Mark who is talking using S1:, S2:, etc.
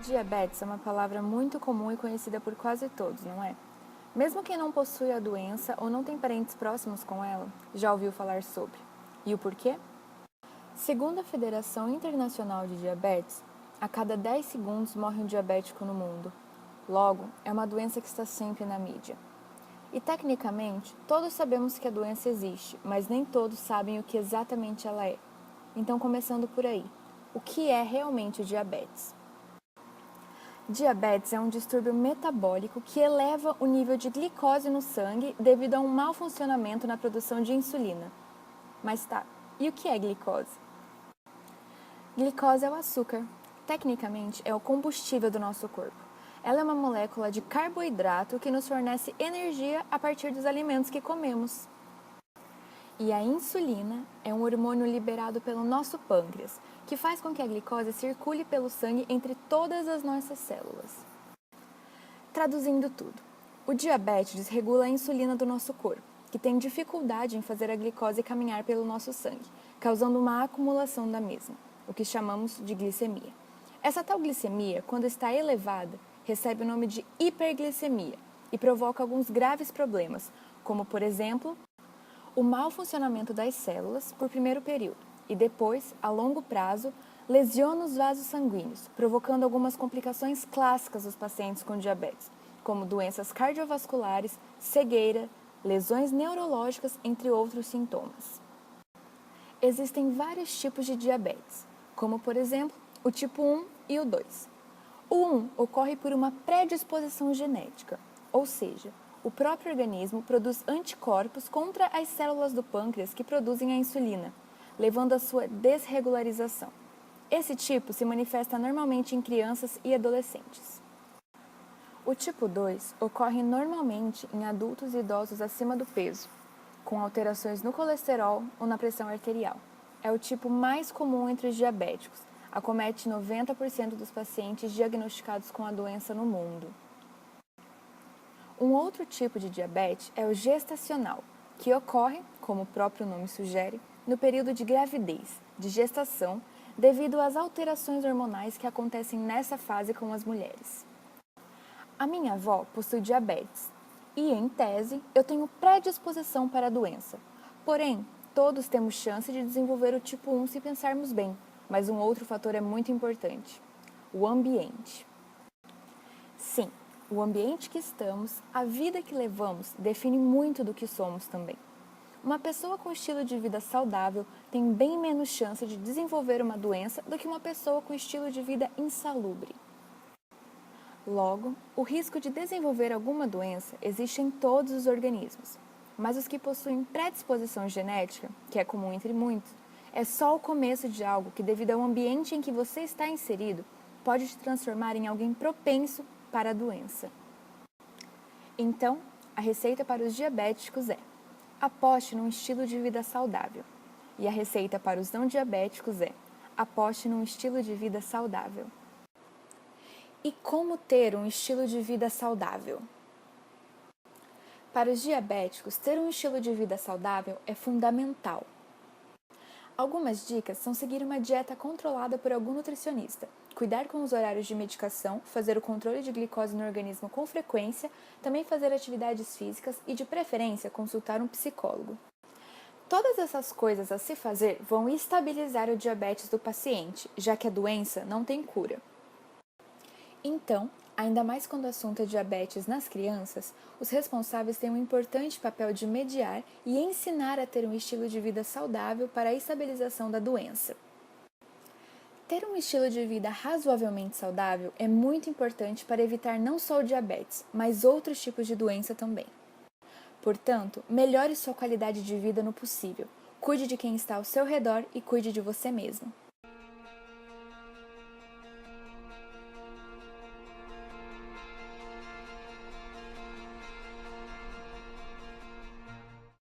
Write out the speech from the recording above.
S1: Diabetes é uma palavra muito comum e conhecida por quase todos, não é? Mesmo quem não possui a doença ou não tem parentes próximos com ela, já ouviu falar sobre. E o porquê? Segundo a Federação Internacional de Diabetes, a cada 10 segundos morre um diabético no mundo. Logo, é uma doença que está sempre na mídia. E tecnicamente, todos sabemos que a doença existe, mas nem todos sabem o que exatamente ela é. Então, começando por aí, o que é realmente o diabetes? Diabetes é um distúrbio metabólico que eleva o nível de glicose no sangue devido a um mau funcionamento na produção de insulina. Mas tá, e o que é glicose? Glicose é o açúcar. Tecnicamente, é o combustível do nosso corpo. Ela é uma molécula de carboidrato que nos fornece energia a partir dos alimentos que comemos. E a insulina é um hormônio liberado pelo nosso pâncreas, que faz com que a glicose circule pelo sangue entre todas as nossas células. Traduzindo tudo, o diabetes desregula a insulina do nosso corpo, que tem dificuldade em fazer a glicose caminhar pelo nosso sangue, causando uma acumulação da mesma, o que chamamos de glicemia. Essa tal glicemia, quando está elevada, recebe o nome de hiperglicemia e provoca alguns graves problemas, como, por exemplo, o mau funcionamento das células por primeiro período e depois, a longo prazo, lesiona os vasos sanguíneos, provocando algumas complicações clássicas dos pacientes com diabetes, como doenças cardiovasculares, cegueira, lesões neurológicas, entre outros sintomas. Existem vários tipos de diabetes, como por exemplo, o tipo 1 e o 2. O 1 ocorre por uma predisposição genética, ou seja, o próprio organismo produz anticorpos contra as células do pâncreas que produzem a insulina, levando à sua desregularização. Esse tipo se manifesta normalmente em crianças e adolescentes. O tipo 2 ocorre normalmente em adultos e idosos acima do peso, com alterações no colesterol ou na pressão arterial. É o tipo mais comum entre os diabéticos, acomete 90% dos pacientes diagnosticados com a doença no mundo. Um outro tipo de diabetes é o gestacional, que ocorre, como o próprio nome sugere, no período de gravidez, de gestação, devido às alterações hormonais que acontecem nessa fase com as mulheres. A minha avó possui diabetes e, em tese, eu tenho predisposição para a doença. Porém, todos temos chance de desenvolver o tipo 1 se pensarmos bem, mas um outro fator é muito importante: o ambiente. Sim, o ambiente que estamos, a vida que levamos, define muito do que somos também. Uma pessoa com estilo de vida saudável tem bem menos chance de desenvolver uma doença do que uma pessoa com estilo de vida insalubre. Logo, o risco de desenvolver alguma doença existe em todos os organismos, mas os que possuem predisposição genética, que é comum entre muitos, é só o começo de algo que, devido ao ambiente em que você está inserido, pode te transformar em alguém propenso para a doença. Então, a receita para os diabéticos é: aposte num estilo de vida saudável. E a receita para os não diabéticos é: aposte num estilo de vida saudável. E como ter um estilo de vida saudável? Para os diabéticos, ter um estilo de vida saudável é fundamental. Algumas dicas são seguir uma dieta controlada por algum nutricionista, cuidar com os horários de medicação, fazer o controle de glicose no organismo com frequência, também fazer atividades físicas e, de preferência, consultar um psicólogo. Todas essas coisas a se fazer vão estabilizar o diabetes do paciente, já que a doença não tem cura. Então, ainda mais quando o assunto é diabetes nas crianças, os responsáveis têm um importante papel de mediar e ensinar a ter um estilo de vida saudável para a estabilização da doença. Ter um estilo de vida razoavelmente saudável é muito importante para evitar não só o diabetes, mas outros tipos de doença também. Portanto, melhore sua qualidade de vida no possível, cuide de quem está ao seu redor e cuide de você mesmo.